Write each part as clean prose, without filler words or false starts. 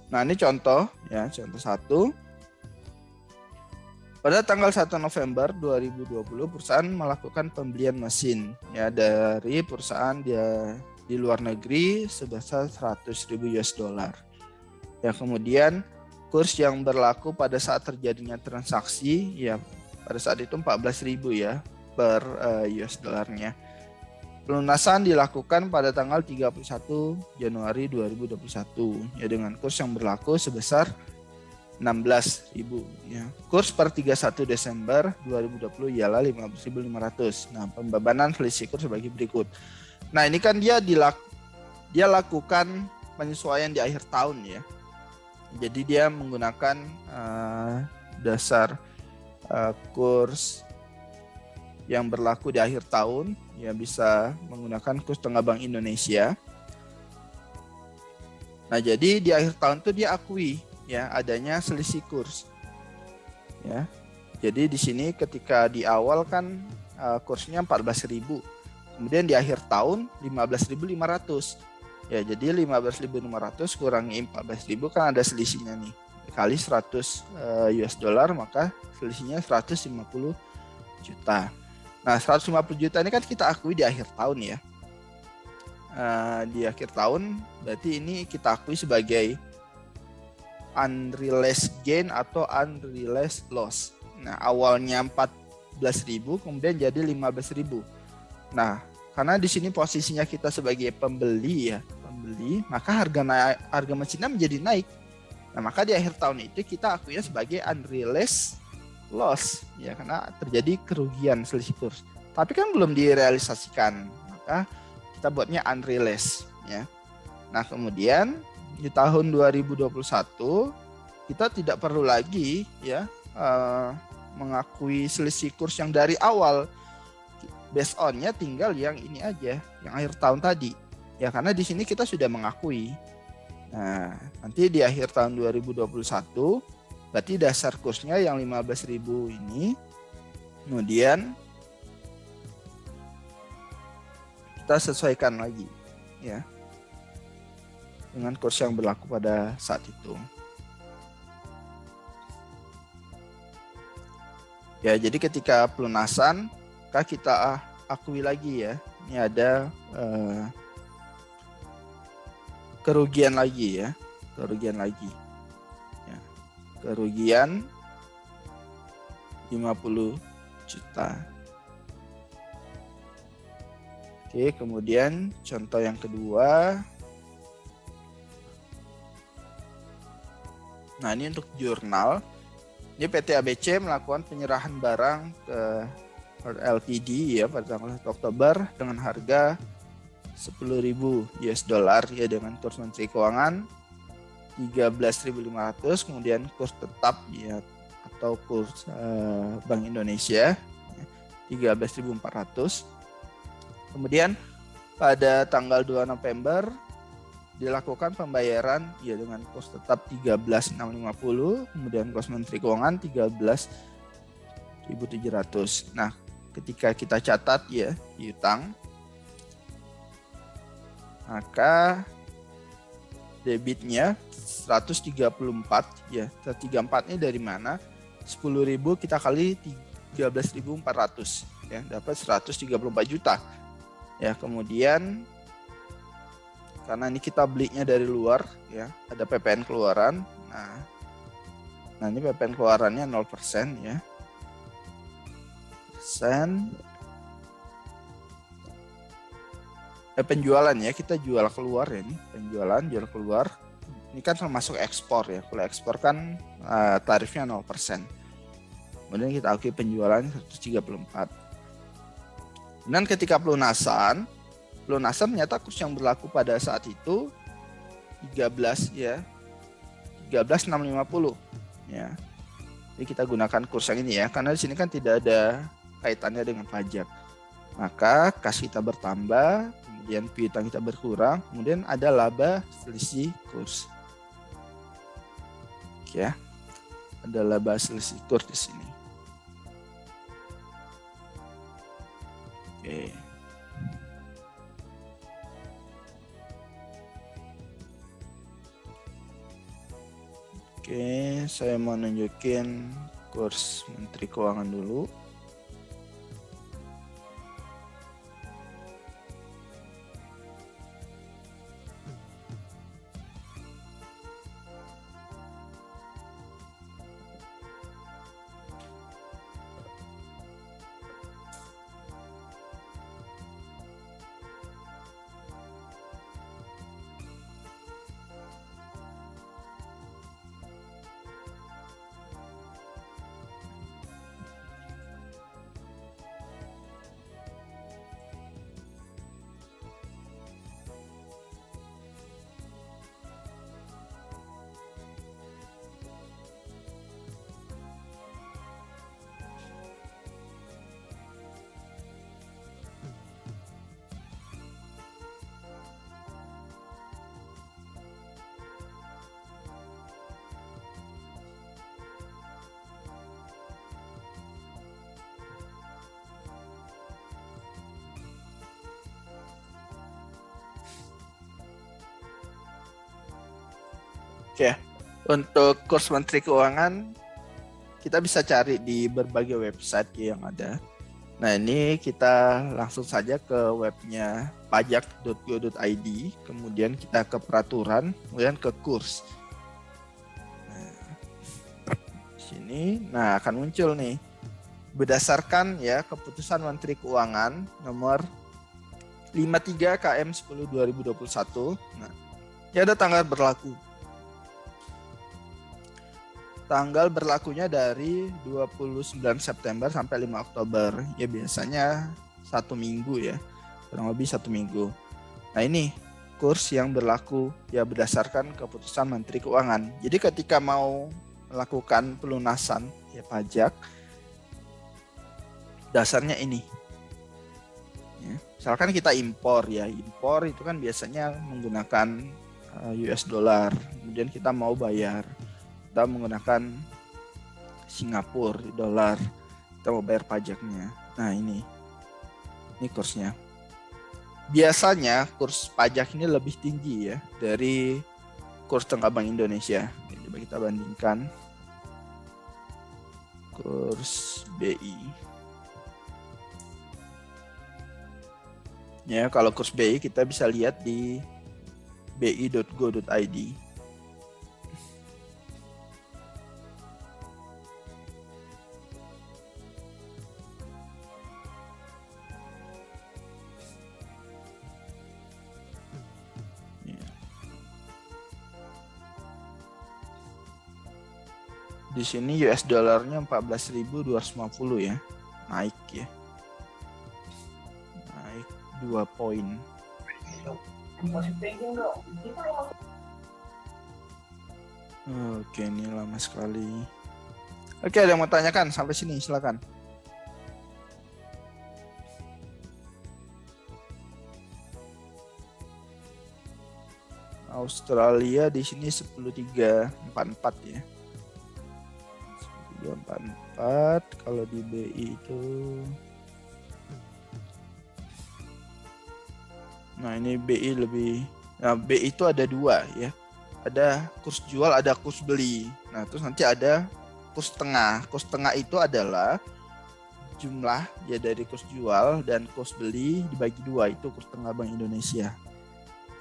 Nah, ini contoh ya, contoh satu. Pada tanggal 1 November 2020 perusahaan melakukan pembelian mesin ya dari perusahaan dia di luar negeri sebesar 100.000 US dollar. Ya, kemudian kurs yang berlaku pada saat terjadinya transaksi ya pada saat itu 14.000 ya per US dollarnya. Pelunasan dilakukan pada tanggal 31 Januari 2021 ya dengan kurs yang berlaku sebesar 16.000 ya. Kurs per 31 Desember 2020 ialah 15.500. Nah, pembebanan selisih kurs sebagai berikut. Nah, ini kan dia lakukan penyesuaian di akhir tahun ya. Jadi dia menggunakan dasar kurs yang berlaku di akhir tahun ya, bisa menggunakan kurs tengah Bank Indonesia. Nah, jadi di akhir tahun itu dia akui ya adanya selisih kurs ya. Jadi di sini ketika di awal kan kursnya 14.000, kemudian di akhir tahun 15.500 ya, jadi 15.500 kurangi 14.000 kan ada selisihnya nih, kali 100 US dollar maka selisihnya 150 juta. Nah, 150 juta ini kan kita akui di akhir tahun ya. Di akhir tahun berarti ini kita akui sebagai unrealized gain atau unrealized loss. Nah, awalnya 14.000 kemudian jadi 15.000. Nah, karena di sini posisinya kita sebagai pembeli ya, maka harga mesinnya menjadi naik. Nah, maka di akhir tahun itu kita akuinya sebagai unrealized loss ya, karena terjadi kerugian selisih kurs. Tapi kan belum direalisasikan, maka kita buatnya unrealized ya. Nah, kemudian di tahun 2021 kita tidak perlu lagi ya mengakui selisih kurs yang dari awal. Based on-nya tinggal yang ini aja, yang akhir tahun tadi. Ya, karena di sini kita sudah mengakui. Nah, nanti di akhir tahun 2021 berarti dasar kursnya yang 15.000 ini. Kemudian kita sesuaikan lagi ya dengan kurs yang berlaku pada saat itu. Ya, jadi ketika pelunasan, maka kita akui lagi ya, ini ada kerugian lagi ya, ya, kerugian 50 juta. Oke, kemudian contoh yang kedua. Nah, ini untuk jurnal. Ini PT ABC melakukan penyerahan barang ke LTD ya pada tanggal 1 Oktober dengan harga 10.000 US dollar ya dengan kurs Menteri Keuangan 13.500, kemudian kurs tetap ya atau kurs Bank Indonesia 13.400. Kemudian pada tanggal 2 November dilakukan pembayaran ya dengan kurs tetap 13.650, kemudian kurs Menteri Keuangan 13.700. Nah, ketika kita catat ya piutang, maka debitnya 134 ya. 134 ini dari mana? 10.000 kita kali 13.400 ya, dapat 134 juta. Ya, kemudian karena ini kita belinya dari luar ya, ada PPN keluaran. Nah ini PPN keluarannya 0% ya. Penjualan ya, kita jual keluar ya, ini penjualan jual keluar. Ini kan termasuk ekspor ya. Kalau ekspor kan tarifnya 0%. Kemudian kita akui penjualan 134. Dan ketika pelunasan ternyata kurs yang berlaku pada saat itu 13 ya. 13.650 ya. Jadi kita gunakan kurs yang ini ya, karena di sini kan tidak ada kaitannya dengan pajak. Maka kas kita bertambah, kemudian piutang kita berkurang, kemudian ada laba selisih kurs. Oke ya. Ada laba selisih kurs di sini. Oke. Oke, saya mau nunjukin kurs Menteri Keuangan dulu. Oke, untuk kurs Menteri Keuangan kita bisa cari di berbagai website yang ada. Nah, ini kita langsung saja ke webnya pajak.go.id, kemudian kita ke peraturan, kemudian ke kurs. Nah, di sini, akan muncul nih berdasarkan ya keputusan Menteri Keuangan nomor 53 KM 10 2021. Nah, ini ada tanggal berlaku. Tanggal berlakunya dari 29 September sampai 5 Oktober. Ya biasanya 1 minggu ya. Kurang lebih 1 minggu. Nah ini kurs yang berlaku ya berdasarkan keputusan Menteri Keuangan. Jadi ketika mau melakukan pelunasan ya pajak, dasarnya ini. Ya, misalkan kita impor ya. Impor itu kan biasanya menggunakan US dollar. Kemudian kita mau bayar. Kita menggunakan Singapura dolar, kita mau bayar pajaknya. Nah ini kursnya. Biasanya kurs pajak ini lebih tinggi ya dari kurs tengah Bank Indonesia. Coba kita bandingkan kurs BI. Ya kalau kurs BI kita bisa lihat di bi.go.id. Di sini US dollarnya 14.250 ya. Naik ya. Naik 2 poin. Oke, ini lama sekali. Oke, ada yang mau tanyakan sampai sini, silakan. Australia di sini 13.44 ya. 13.44, kalau di BI itu. Nah, ini BI lebih. Nah, BI itu ada 2 ya. Ada kurs jual, ada kurs beli. Nah, terus nanti ada kurs tengah. Kurs tengah itu adalah jumlah ya dari kurs jual dan kurs beli dibagi 2, itu kurs tengah Bank Indonesia.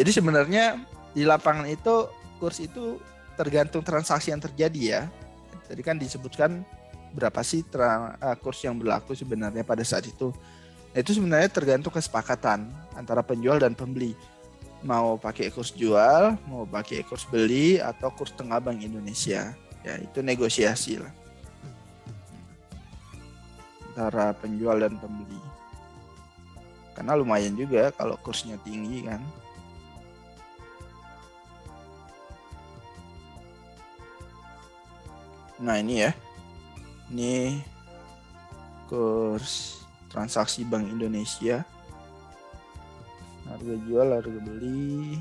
Jadi sebenarnya di lapangan itu kurs itu tergantung transaksi yang terjadi ya. Tadi kan disebutkan berapa sih kurs yang berlaku sebenarnya pada saat itu. Nah, itu sebenarnya tergantung kesepakatan antara penjual dan pembeli. Mau pakai kurs jual, mau pakai kurs beli, atau kurs tengah Bank Indonesia. Ya, itu negosiasi lah antara penjual dan pembeli. Karena lumayan juga kalau kursnya tinggi kan. Nah ini ya, ini kurs transaksi Bank Indonesia, harga jual, harga beli.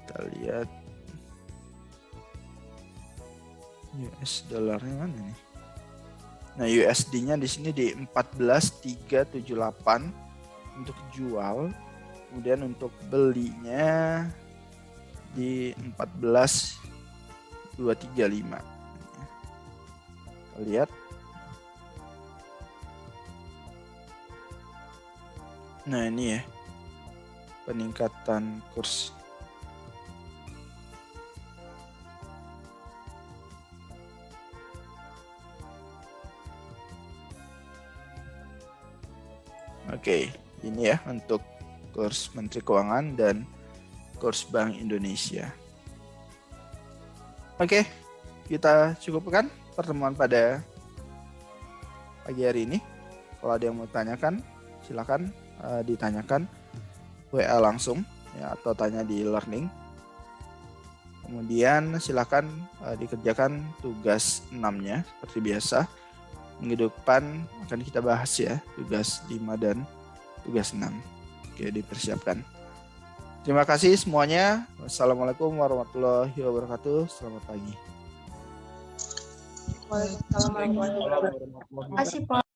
Kita lihat US dollarnya mana nih? Nah USD-nya di sini di 14.378 untuk jual, kemudian untuk belinya di 14.3 235. Kita lihat. Nah, ini ya peningkatan kurs. Oke, ini ya untuk kurs Menteri Keuangan dan kurs Bank Indonesia. Oke, kita cukupkan pertemuan pada pagi hari ini. Kalau ada yang mau tanyakan, silakan ditanyakan WA langsung ya, atau tanya di learning. Kemudian silakan dikerjakan tugas 6-nya seperti biasa. Minggu depan akan kita bahas ya tugas 5 dan tugas 6. Oke, dipersiapkan. Terima kasih semuanya. Wassalamualaikum warahmatullahi wabarakatuh. Selamat pagi. Waalaikumsalam warahmatullahi wabarakatuh. Terima kasih, Pak.